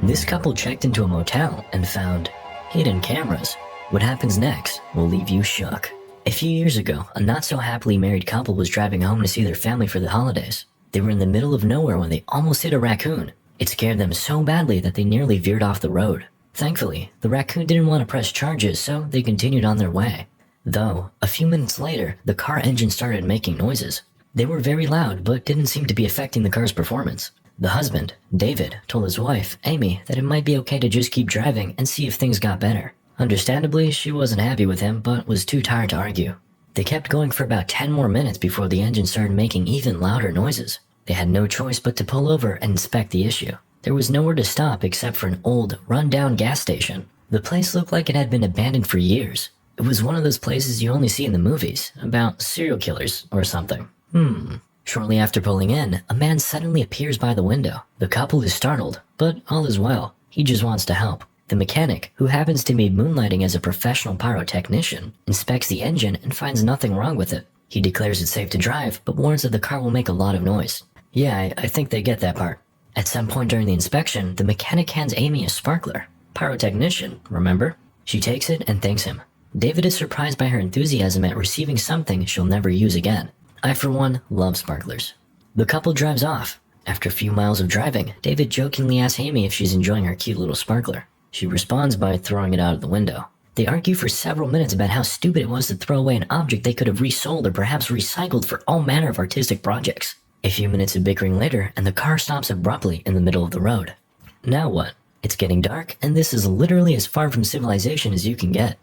This couple checked into a motel and found hidden cameras. What happens next will leave you shook. A few years ago, a not-so-happily married couple was driving home to see their family for the holidays. They were in the middle of nowhere when they almost hit a raccoon. It scared them so badly that they nearly veered off the road. Thankfully, the raccoon didn't want to press charges, so they continued on their way. Though, a few minutes later, the car engine started making noises. They were very loud, but didn't seem to be affecting the car's performance. The husband, David, told his wife, Amy, that it might be okay to just keep driving and see if things got better. Understandably, she wasn't happy with him, but was too tired to argue. They kept going for about 10 more minutes before the engine started making even louder noises. They had no choice but to pull over and inspect the issue. There was nowhere to stop except for an old, run-down gas station. The place looked like it had been abandoned for years. It was one of those places you only see in the movies, about serial killers or something. Shortly after pulling in, a man suddenly appears by the window. The couple is startled, but all is well. He just wants to help. The mechanic, who happens to be moonlighting as a professional pyrotechnician, inspects the engine and finds nothing wrong with it. He declares it's safe to drive, but warns that the car will make a lot of noise. Yeah, I think they get that part. At some point during the inspection, the mechanic hands Amy a sparkler. Pyrotechnician, remember? She takes it and thanks him. David is surprised by her enthusiasm at receiving something she'll never use again. I, for one, love sparklers. The couple drives off. After a few miles of driving, David jokingly asks Amy if she's enjoying her cute little sparkler. She responds by throwing it out of the window. They argue for several minutes about how stupid it was to throw away an object they could have resold or perhaps recycled for all manner of artistic projects. A few minutes of bickering later, and the car stops abruptly in the middle of the road. Now what? It's getting dark, and this is literally as far from civilization as you can get.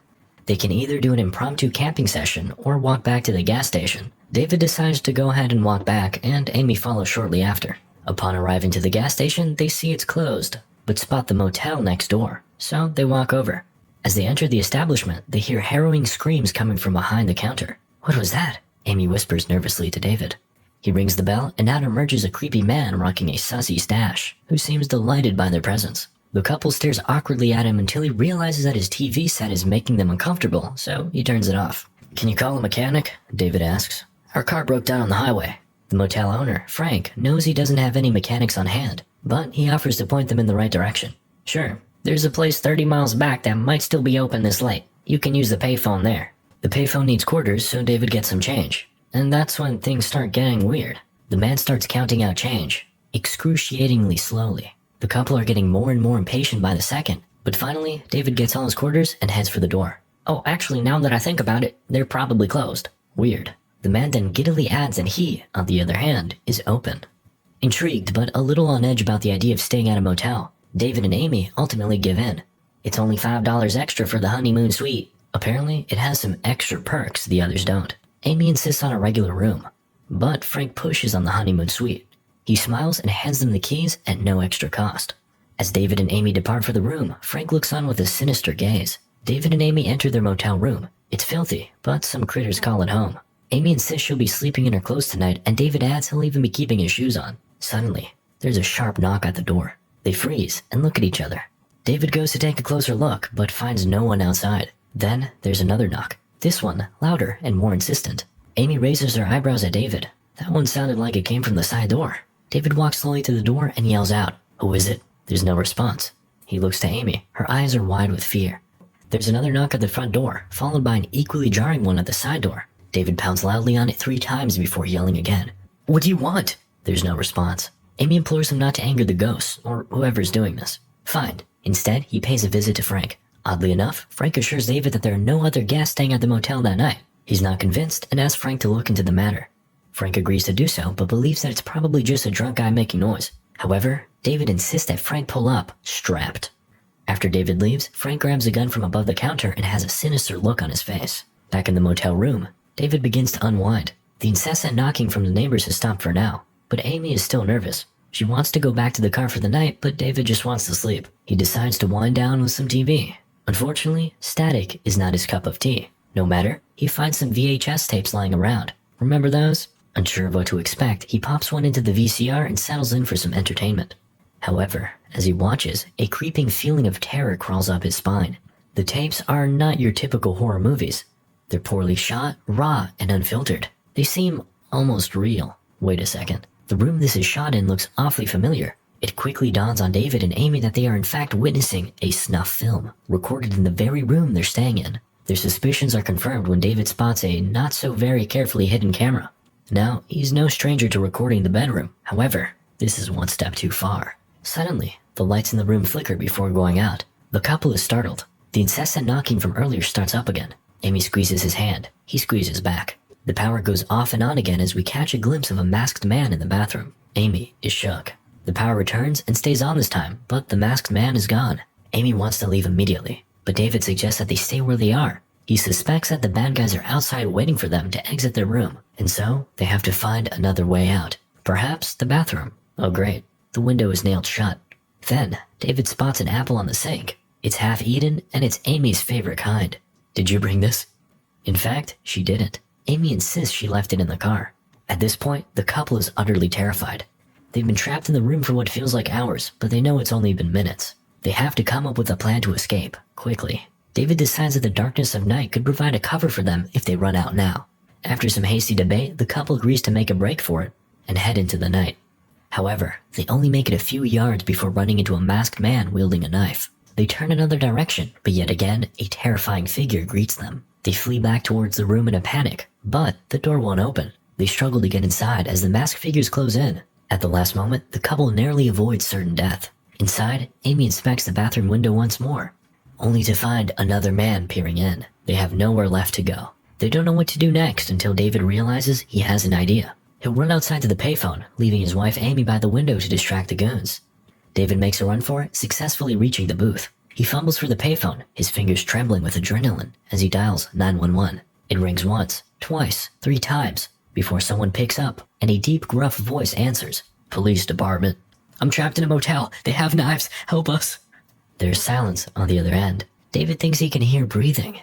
They can either do an impromptu camping session or walk back to the gas station. David decides to go ahead and walk back, and Amy follows shortly after. Upon arriving to the gas station, they see it's closed, but spot the motel next door, so they walk over. As they enter the establishment, they hear harrowing screams coming from behind the counter. What was that? Amy whispers nervously to David. He rings the bell, and out emerges a creepy man rocking a sussy stash, who seems delighted by their presence. The couple stares awkwardly at him until he realizes that his TV set is making them uncomfortable, so he turns it off. Can you call a mechanic? David asks. Our car broke down on the highway. The motel owner, Frank, knows he doesn't have any mechanics on hand, but he offers to point them in the right direction. Sure, there's a place 30 miles back that might still be open this late. You can use the payphone there. The payphone needs quarters, so David gets some change. And that's when things start getting weird. The man starts counting out change, excruciatingly slowly. The couple are getting more and more impatient by the second, but finally, David gets all his quarters and heads for the door. Oh, actually, now that I think about it, they're probably closed. Weird. The man then giddily adds that he, on the other hand, is open. Intrigued, but a little on edge about the idea of staying at a motel, David and Amy ultimately give in. It's only $5 extra for the honeymoon suite. Apparently, it has some extra perks the others don't. Amy insists on a regular room, but Frank pushes on the honeymoon suite. He smiles and hands them the keys at no extra cost. As David and Amy depart for the room, Frank looks on with a sinister gaze. David and Amy enter their motel room. It's filthy, but some critters call it home. Amy insists she'll be sleeping in her clothes tonight, and David adds he'll even be keeping his shoes on. Suddenly, there's a sharp knock at the door. They freeze and look at each other. David goes to take a closer look, but finds no one outside. Then, there's another knock. This one, louder and more insistent. Amy raises her eyebrows at David. That one sounded like it came from the side door. David walks slowly to the door and yells out, "Who is it?" There's no response. He looks to Amy. Her eyes are wide with fear. There's another knock at the front door, followed by an equally jarring one at the side door. David pounds loudly on it 3 times before yelling again. "What do you want?" There's no response. Amy implores him not to anger the ghosts, or whoever's doing this. Fine. Instead, he pays a visit to Frank. Oddly enough, Frank assures David that there are no other guests staying at the motel that night. He's not convinced and asks Frank to look into the matter. Frank agrees to do so, but believes that it's probably just a drunk guy making noise. However, David insists that Frank pull up, strapped. After David leaves, Frank grabs a gun from above the counter and has a sinister look on his face. Back in the motel room, David begins to unwind. The incessant knocking from the neighbors has stopped for now, but Amy is still nervous. She wants to go back to the car for the night, but David just wants to sleep. He decides to wind down with some TV. Unfortunately, static is not his cup of tea. No matter, he finds some VHS tapes lying around. Remember those? Unsure of what to expect, he pops one into the VCR and settles in for some entertainment. However, as he watches, a creeping feeling of terror crawls up his spine. The tapes are not your typical horror movies. They're poorly shot, raw, and unfiltered. They seem almost real. Wait a second. The room this is shot in looks awfully familiar. It quickly dawns on David and Amy that they are in fact witnessing a snuff film, recorded in the very room they're staying in. Their suspicions are confirmed when David spots a not so very carefully hidden camera. Now, he's no stranger to recording the bedroom. However, this is one step too far. Suddenly, the lights in the room flicker before going out. The couple is startled. The incessant knocking from earlier starts up again. Amy squeezes his hand. He squeezes back. The power goes off and on again as we catch a glimpse of a masked man in the bathroom. Amy is shook. The power returns and stays on this time, but the masked man is gone. Amy wants to leave immediately, but David suggests that they stay where they are. He suspects that the bad guys are outside waiting for them to exit their room, and so they have to find another way out. Perhaps the bathroom. Oh great, the window is nailed shut. Then, David spots an apple on the sink. It's half eaten, and it's Amy's favorite kind. Did you bring this? In fact, she didn't. Amy insists she left it in the car. At this point, the couple is utterly terrified. They've been trapped in the room for what feels like hours, but they know it's only been minutes. They have to come up with a plan to escape, quickly. David decides that the darkness of night could provide a cover for them if they run out now. After some hasty debate, the couple agrees to make a break for it and head into the night. However, they only make it a few yards before running into a masked man wielding a knife. They turn another direction, but yet again, a terrifying figure greets them. They flee back towards the room in a panic, but the door won't open. They struggle to get inside as the masked figures close in. At the last moment, the couple narrowly avoids certain death. Inside, Amy inspects the bathroom window once more, only to find another man peering in. They have nowhere left to go. They don't know what to do next until David realizes he has an idea. He'll run outside to the payphone, leaving his wife Amy by the window to distract the goons. David makes a run for it, successfully reaching the booth. He fumbles for the payphone, his fingers trembling with adrenaline as he dials 911. It rings once, twice, 3 times, before someone picks up, and a deep, gruff voice answers. Police department. I'm trapped in a motel. They have knives. Help us. There's silence on the other end. David thinks he can hear breathing.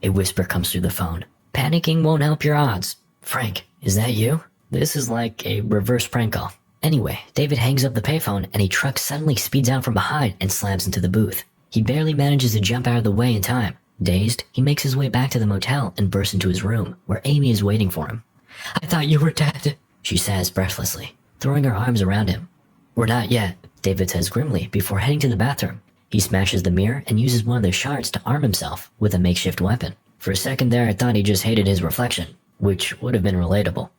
A whisper comes through the phone. Panicking won't help your odds. Frank, is that you? This is like a reverse prank call. Anyway, David hangs up the payphone and a truck suddenly speeds out from behind and slams into the booth. He barely manages to jump out of the way in time. Dazed, he makes his way back to the motel and bursts into his room, where Amy is waiting for him. I thought you were dead, she says breathlessly, throwing her arms around him. We're not yet, David says grimly before heading to the bathroom. He smashes the mirror and uses one of the shards to arm himself with a makeshift weapon. For a second there, I thought he just hated his reflection, which would have been relatable.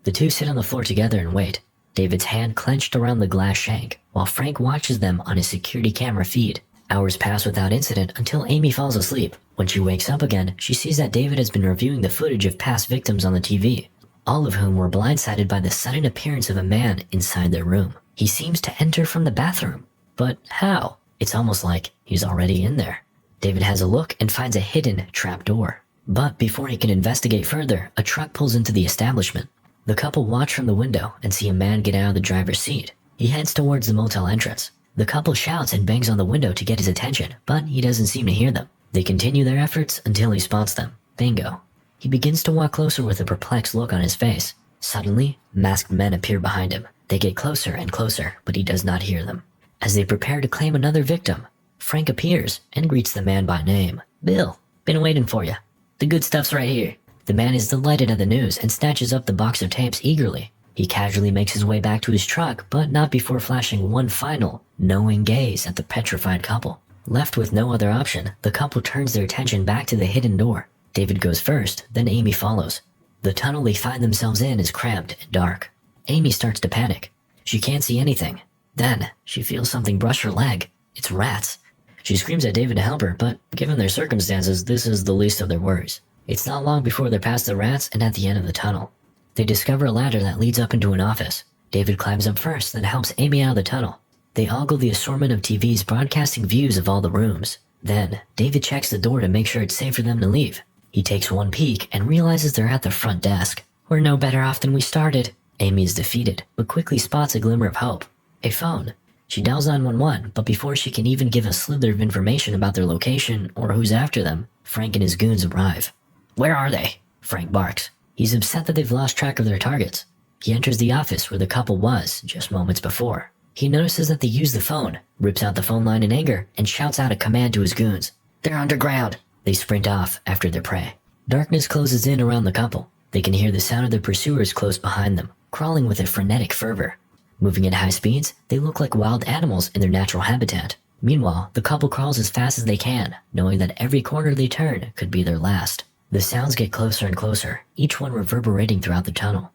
The two sit on the floor together and wait, David's hand clenched around the glass shank, while Frank watches them on his security camera feed. Hours pass without incident until Amy falls asleep. When she wakes up again, she sees that David has been reviewing the footage of past victims on the TV, all of whom were blindsided by the sudden appearance of a man inside their room. He seems to enter from the bathroom. But how? It's almost like he's already in there. David has a look and finds a hidden trap door. But before he can investigate further, a truck pulls into the establishment. The couple watch from the window and see a man get out of the driver's seat. He heads towards the motel entrance. The couple shouts and bangs on the window to get his attention, but he doesn't seem to hear them. They continue their efforts until he spots them. Bingo. He begins to walk closer with a perplexed look on his face. Suddenly, masked men appear behind him. They get closer and closer, but he does not hear them. As they prepare to claim another victim, Frank appears and greets the man by name. Bill, been waiting for you. The good stuff's right here. The man is delighted at the news and snatches up the box of tapes eagerly. He casually makes his way back to his truck, but not before flashing one final, knowing gaze at the petrified couple. Left with no other option, the couple turns their attention back to the hidden door. David goes first, then Amy follows. The tunnel they find themselves in is cramped and dark. Amy starts to panic. She can't see anything. Then, she feels something brush her leg. It's rats. She screams at David to help her, but given their circumstances, this is the least of their worries. It's not long before they're past the rats and at the end of the tunnel. They discover a ladder that leads up into an office. David climbs up first, then helps Amy out of the tunnel. They ogle the assortment of TVs broadcasting views of all the rooms. Then, David checks the door to make sure it's safe for them to leave. He takes one peek and realizes they're at the front desk. We're no better off than we started. Amy is defeated, but quickly spots a glimmer of hope. A phone. She dials 911, but before she can even give a slither of information about their location or who's after them, Frank and his goons arrive. Where are they? Frank barks. He's upset that they've lost track of their targets. He enters the office where the couple was just moments before. He notices that they use the phone, rips out the phone line in anger, and shouts out a command to his goons. They're underground. They sprint off after their prey. Darkness closes in around the couple. They can hear the sound of their pursuers close behind them, crawling with a frenetic fervor. Moving at high speeds, they look like wild animals in their natural habitat. Meanwhile, the couple crawls as fast as they can, knowing that every corner they turn could be their last. The sounds get closer and closer, each one reverberating throughout the tunnel.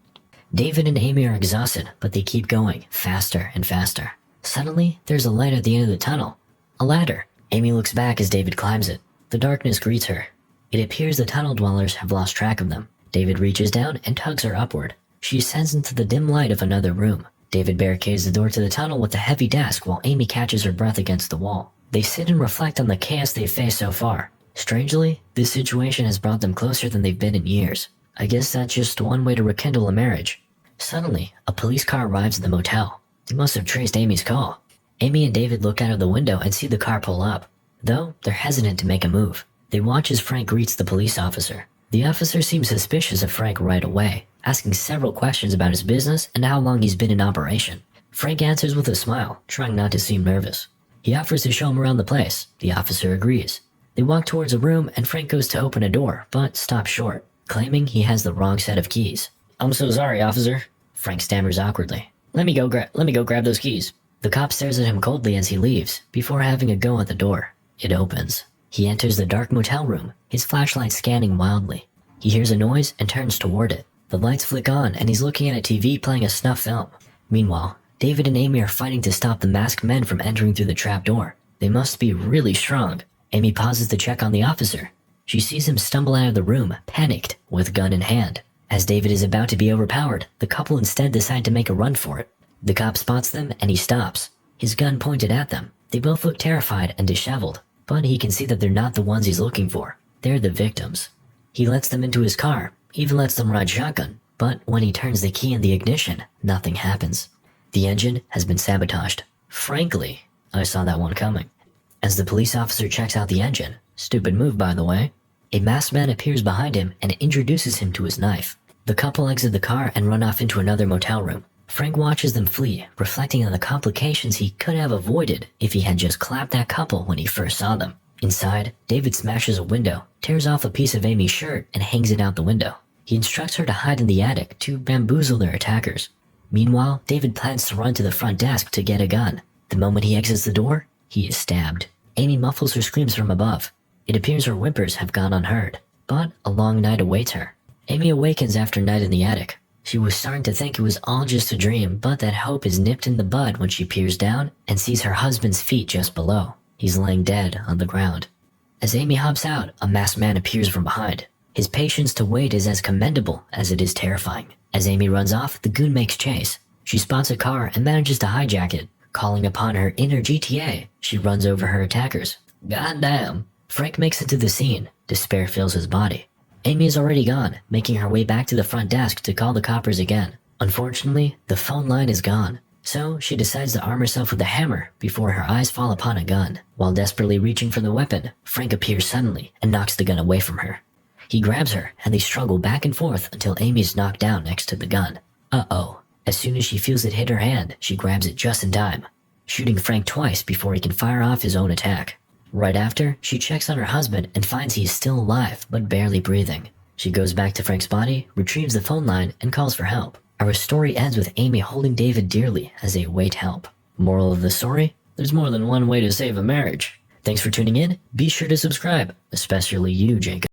David and Amy are exhausted, but they keep going, faster and faster. Suddenly, there's a light at the end of the tunnel. A ladder. Amy looks back as David climbs it. The darkness greets her. It appears the tunnel dwellers have lost track of them. David reaches down and tugs her upward. She ascends into the dim light of another room. David barricades the door to the tunnel with a heavy desk while Amy catches her breath against the wall. They sit and reflect on the chaos they've faced so far. Strangely, this situation has brought them closer than they've been in years. I guess that's just one way to rekindle a marriage. Suddenly, a police car arrives at the motel. They must have traced Amy's call. Amy and David look out of the window and see the car pull up. Though, they're hesitant to make a move. They watch as Frank greets the police officer. The officer seems suspicious of Frank right away, asking several questions about his business and how long he's been in operation. Frank answers with a smile, trying not to seem nervous. He offers to show him around the place. The officer agrees. They walk towards a room and Frank goes to open a door, but stops short, claiming he has the wrong set of keys. "I'm so sorry, officer," Frank stammers awkwardly. Let me go grab those keys." The cop stares at him coldly as he leaves, before having a go at the door. It opens. He enters the dark motel room, his flashlight scanning wildly. He hears a noise and turns toward it. The lights flick on and he's looking at a TV playing a snuff film. Meanwhile, David and Amy are fighting to stop the masked men from entering through the trap door. They must be really strong. Amy pauses to check on the officer. She sees him stumble out of the room, panicked, with gun in hand. As David is about to be overpowered, the couple instead decide to make a run for it. The cop spots them and he stops, his gun pointed at them. They both look terrified and disheveled, but he can see that they're not the ones he's looking for. They're the victims. He lets them into his car, even lets them ride shotgun, but when he turns the key in the ignition, nothing happens. The engine has been sabotaged. Frankly, I saw that one coming. As the police officer checks out the engine, stupid move by the way, a masked man appears behind him and introduces him to his knife. The couple exit the car and run off into another motel room. Frank watches them flee, reflecting on the complications he could have avoided if he had just clapped that couple when he first saw them. Inside, David smashes a window, tears off a piece of Amy's shirt, and hangs it out the window. He instructs her to hide in the attic to bamboozle their attackers. Meanwhile, David plans to run to the front desk to get a gun. The moment he exits the door, he is stabbed. Amy muffles her screams from above. It appears her whimpers have gone unheard, but a long night awaits her. Amy awakens after a night in the attic. She was starting to think it was all just a dream, but that hope is nipped in the bud when she peers down and sees her husband's feet just below. He's laying dead on the ground. As Amy hops out, a masked man appears from behind. His patience to wait is as commendable as it is terrifying. As Amy runs off, the goon makes chase. She spots a car and manages to hijack it. Calling upon her inner GTA, she runs over her attackers. Goddamn. Frank makes it to the scene. Despair fills his body. Amy is already gone, making her way back to the front desk to call the coppers again. Unfortunately, the phone line is gone, so she decides to arm herself with a hammer before her eyes fall upon a gun. While desperately reaching for the weapon, Frank appears suddenly and knocks the gun away from her. He grabs her, and they struggle back and forth until Amy's knocked down next to the gun. Uh-oh. As soon as she feels it hit her hand, she grabs it just in time, shooting Frank twice before he can fire off his own attack. Right after, she checks on her husband and finds he is still alive, but barely breathing. She goes back to Frank's body, retrieves the phone line, and calls for help. Our story ends with Amy holding David dearly as they await help. Moral of the story? There's more than one way to save a marriage. Thanks for tuning in. Be sure to subscribe, especially you, Jacob.